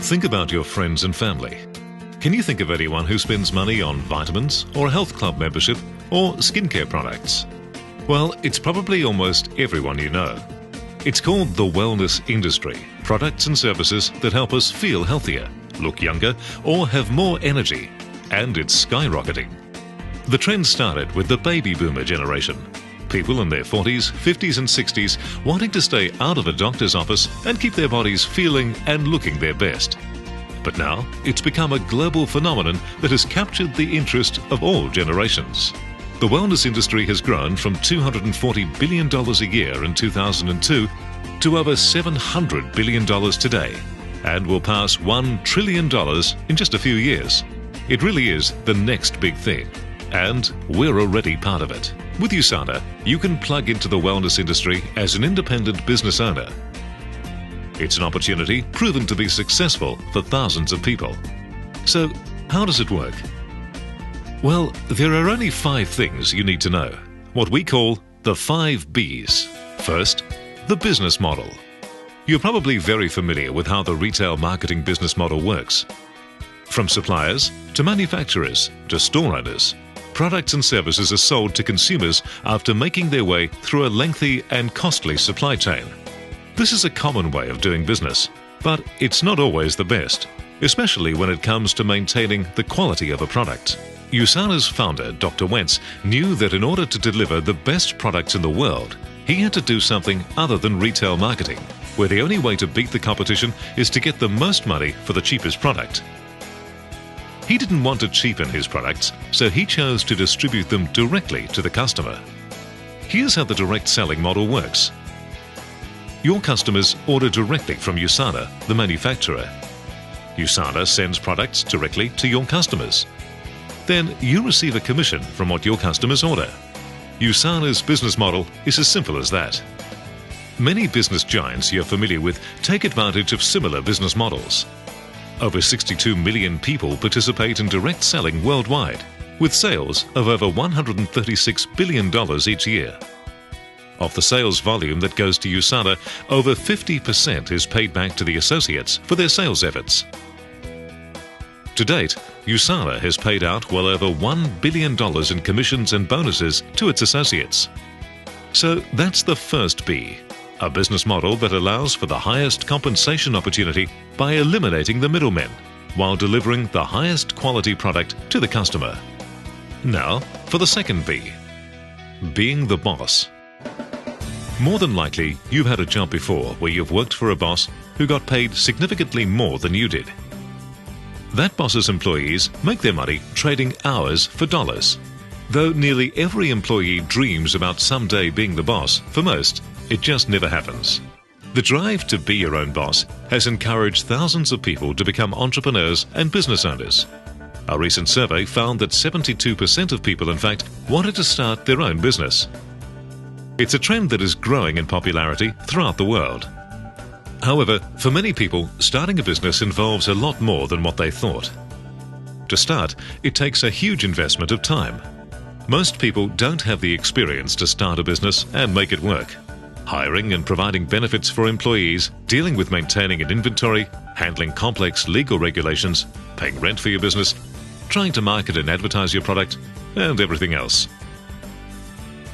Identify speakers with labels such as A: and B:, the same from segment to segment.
A: Think about your friends and family. Can you think of anyone who spends money on vitamins or a health club membership or skincare products? Well, it's probably almost everyone you know. It's called the wellness industry, products and services that help us feel healthier, look younger, or have more energy, and it's skyrocketing. The trend started with the baby boomer generation. People in their 40s, 50s and 60s wanting to stay out of a doctor's office and keep their bodies feeling and looking their best. But now it's become a global phenomenon that has captured the interest of all generations. The wellness industry has grown from $240 billion a year in 2002 to over $700 billion today, and will pass $1 trillion in just a few years. It really is the next big thing, and we're already part of it. With USANA, you can plug into the wellness industry as an independent business owner. It's an opportunity proven to be successful for thousands of people. So, how does it work? Well, there are only 5 things you need to know, what we call the 5 B's. First, the business model. You're probably very familiar with how the retail marketing business model works. From suppliers to manufacturers to store owners, products and services are sold to consumers after making their way through a lengthy and costly supply chain. This is a common way of doing business, but it's not always the best, especially when it comes to maintaining the quality of a product. USANA's founder, Dr. Wentz, knew that in order to deliver the best products in the world, he had to do something other than retail marketing, where the only way to beat the competition is to get the most money for the cheapest product. He didn't want to cheapen his products, so he chose to distribute them directly to the customer. Here's how the direct selling model works. Your customers order directly from USANA, the manufacturer. USANA sends products directly to your customers. Then you receive a commission from what your customers order. USANA's business model is as simple as that. Many business giants you're familiar with take advantage of similar business models. Over 62 million people participate in direct selling worldwide, with sales of over $136 billion each year. Of the sales volume that goes to USANA, over 50% is paid back to the associates for their sales efforts. To date, USANA has paid out well over $1 billion in commissions and bonuses to its associates. So that's the first B, a business model that allows for the highest compensation opportunity by eliminating the middlemen, while delivering the highest quality product to the customer. Now, for the second B, being the boss. More than likely, you've had a job before where you've worked for a boss who got paid significantly more than you did. That boss's employees make their money trading hours for dollars. Though nearly every employee dreams about someday being the boss, for most, it just never happens. The drive to be your own boss has encouraged thousands of people to become entrepreneurs and business owners. A recent survey found that 72% of people, in fact, wanted to start their own business. It's a trend that is growing in popularity throughout the world. However, for many people, starting a business involves a lot more than what they thought. To start, it takes a huge investment of time. Most people don't have the experience to start a business and make it work. Hiring and providing benefits for employees, dealing with maintaining an inventory, handling complex legal regulations, paying rent for your business, trying to market and advertise your product, and everything else.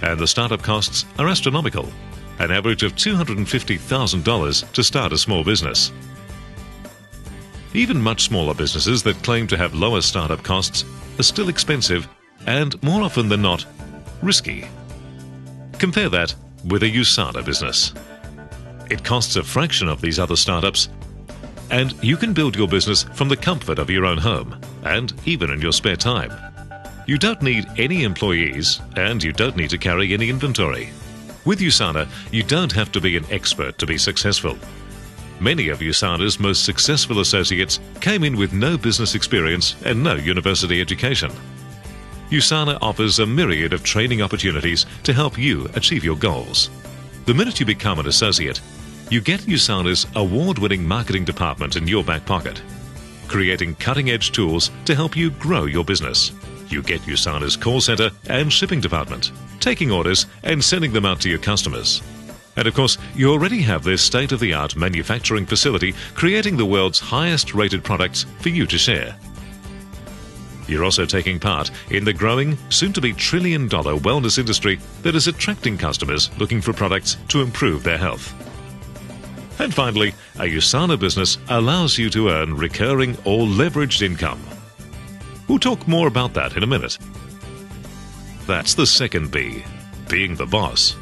A: And the startup costs are astronomical, an average of $250,000 to start a small business. Even much smaller businesses that claim to have lower startup costs are still expensive and, more often than not, risky. Compare that with a USANA business. It costs a fraction of these other startups, and you can build your business from the comfort of your own home and even in your spare time. You don't need any employees, and you don't need to carry any inventory. With USANA, you don't have to be an expert to be successful. Many of USANA's most successful associates came in with no business experience and no university education. USANA offers a myriad of training opportunities to help you achieve your goals. The minute you become an associate, you get USANA's award-winning marketing department in your back pocket, creating cutting-edge tools to help you grow your business. You get USANA's call center and shipping department, taking orders and sending them out to your customers. And of course, you already have this state-of-the-art manufacturing facility creating the world's highest-rated products for you to share. You're also taking part in the growing, soon-to-be trillion-dollar wellness industry that is attracting customers looking for products to improve their health. And finally, a USANA business allows you to earn recurring or leveraged income. We'll talk more about that in a minute. That's the second B, being the boss.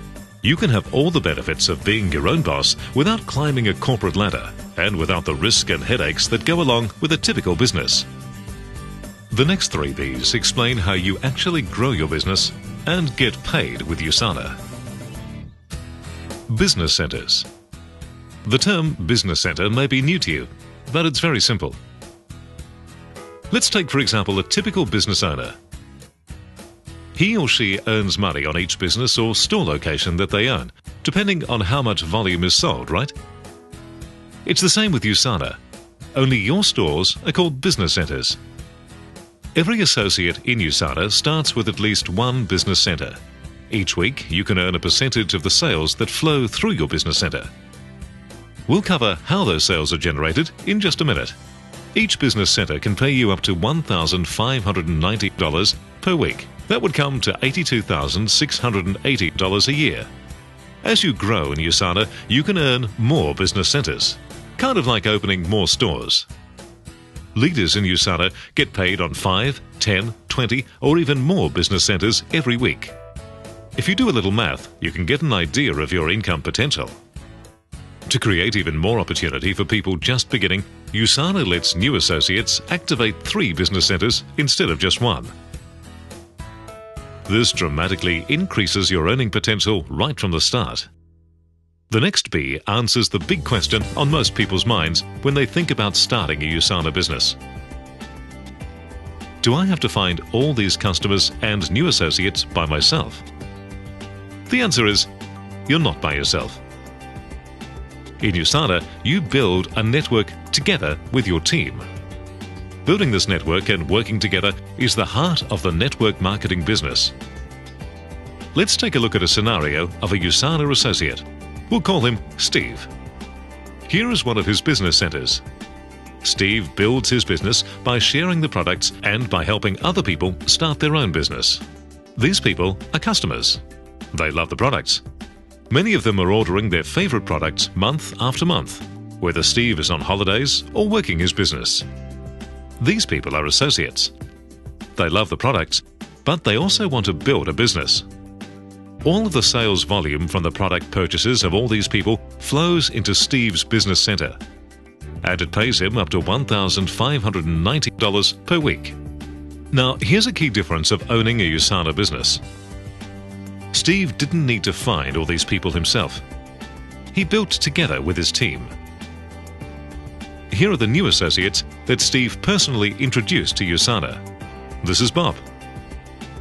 A: You can have all the benefits of being your own boss without climbing a corporate ladder and without the risk and headaches that go along with a typical business. The next three Bs explain how you actually grow your business and get paid with USANA. Business centers. The term business center may be new to you, but it's very simple. Let's take, for example, a typical business owner. He or she earns money on each business or store location that they own, depending on how much volume is sold, right? It's the same with USANA, only your stores are called business centers. Every associate in USANA starts with at least one business center. Each week, you can earn a percentage of the sales that flow through your business center. We'll cover how those sales are generated in just a minute. Each business center can pay you up to $1,590 per week. That would come to $82,680 a year. As you grow in USANA, you can earn more business centers, kind of like opening more stores. Leaders in USANA get paid on 5, 10, 20, or even more business centers every week. If you do a little math, you can get an idea of your income potential. To create even more opportunity for people just beginning, USANA lets new associates activate 3 business centers instead of just 1. This dramatically increases your earning potential right from the start. The next B answers the big question on most people's minds when they think about starting a USANA business. Do I have to find all these customers and new associates by myself? The answer is, you're not by yourself. In USANA, you build a network together with your team. Building this network and working together is the heart of the network marketing business. Let's take a look at a scenario of a USANA associate. We'll call him Steve. Here is one of his business centers. Steve builds his business by sharing the products and by helping other people start their own business. These people are customers. They love the products. Many of them are ordering their favorite products month after month, whether Steve is on holidays or working his business. These people are associates. They love the products, but they also want to build a business. All of the sales volume from the product purchases of all these people flows into Steve's business center, and it pays him up to $1,590 per week. Now, here's a key difference of owning a USANA business. Steve didn't need to find all these people himself. He built together with his team. Here are the new associates that Steve personally introduced to USANA. This is Bob.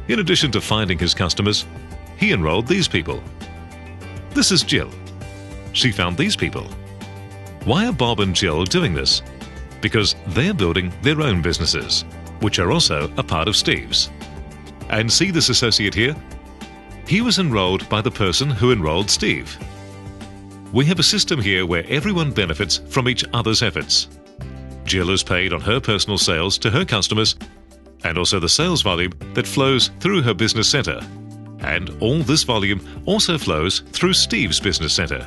A: In addition to finding his customers, he enrolled these people. This is Jill. She found these people. Why are Bob and Jill doing this? Because they're building their own businesses, which are also a part of Steve's. And see this associate here? He was enrolled by the person who enrolled Steve. We have a system here where everyone benefits from each other's efforts. Jill is paid on her personal sales to her customers and also the sales volume that flows through her business center. And all this volume also flows through Steve's business center.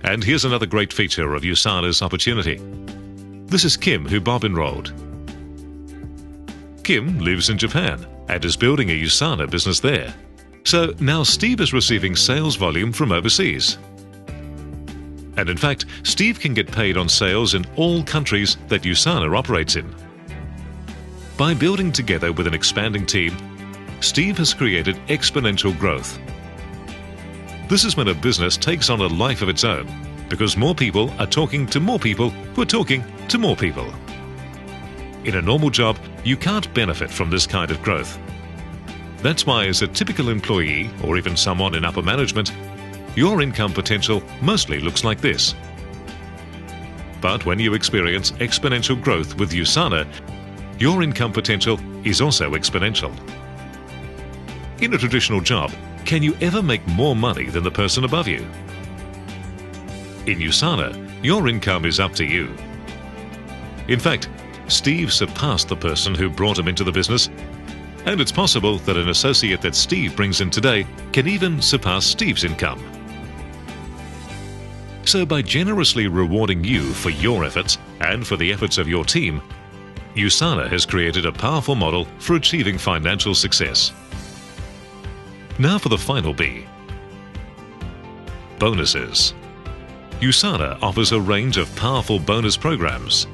A: And here's another great feature of USANA's opportunity. This is Kim, who Bob enrolled. Kim lives in Japan and is building a USANA business there. So now Steve is receiving sales volume from overseas. And in fact, Steve can get paid on sales in all countries that USANA operates in. By building together with an expanding team, Steve has created exponential growth. This is when a business takes on a life of its own, because more people are talking to more people who are talking to more people. In a normal job, you can't benefit from this kind of growth. That's why, as a typical employee, or even someone in upper management, your income potential mostly looks like this. But when you experience exponential growth with USANA, your income potential is also exponential. In a traditional job, Can you ever make more money than the person above you? In USANA, your income is up to you. In fact, Steve surpassed the person who brought him into the business, and it's possible that an associate that Steve brings in today can even surpass Steve's income. So by generously rewarding you for your efforts and for the efforts of your team, USANA has created a powerful model for achieving financial success. Now for the final B. Bonuses. USANA offers a range of powerful bonus programs.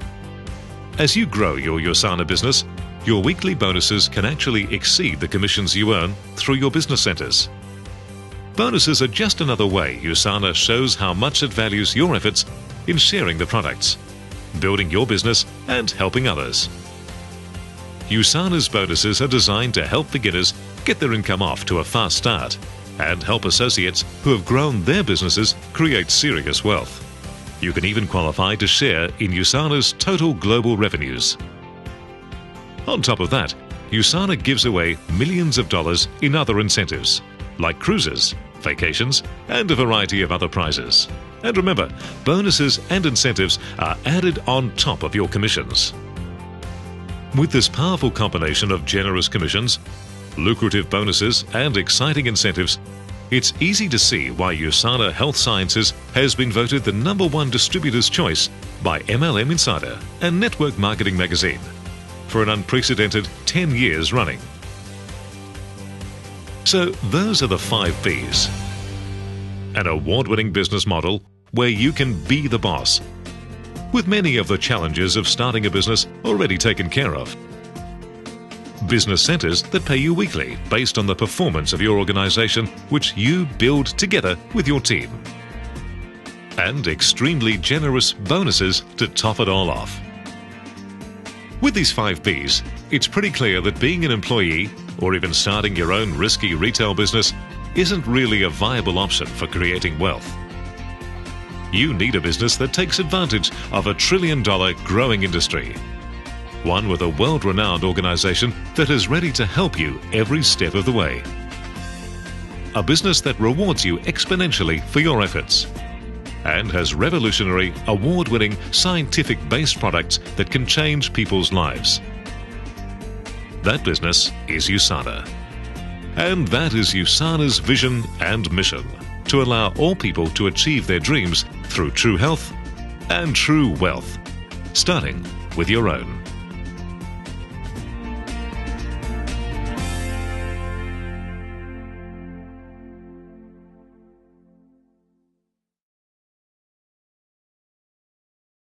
A: As you grow your USANA business, your weekly bonuses can actually exceed the commissions you earn through your business centers. Bonuses are just another way USANA shows how much it values your efforts in sharing the products, building your business, and helping others. USANA's bonuses are designed to help beginners get their income off to a fast start and help associates who have grown their businesses create serious wealth. You can even qualify to share in USANA's total global revenues. On top of that, USANA gives away millions of dollars in other incentives, like cruises, vacations, and a variety of other prizes. And remember, bonuses and incentives are added on top of your commissions. With this powerful combination of generous commissions, lucrative bonuses, and exciting incentives, it's easy to see why USANA Health Sciences has been voted the #1 distributor's choice by MLM Insider and Network Marketing Magazine for an unprecedented 10 years running. So those are the 5 Bs. An award-winning business model where you can be the boss, with many of the challenges of starting a business already taken care of. Business centers that pay you weekly based on the performance of your organization, which you build together with your team. And extremely generous bonuses to top it all off. With these 5 Bs, it's pretty clear that being an employee or even starting your own risky retail business isn't really a viable option for creating wealth. You need a business that takes advantage of a $1 trillion growing industry. One with a world-renowned organization that is ready to help you every step of the way. A business that rewards you exponentially for your efforts and has revolutionary, award-winning, scientific-based products that can change people's lives. That business is USANA. And that is USANA's vision and mission, to allow all people to achieve their dreams through true health and true wealth, starting with your own.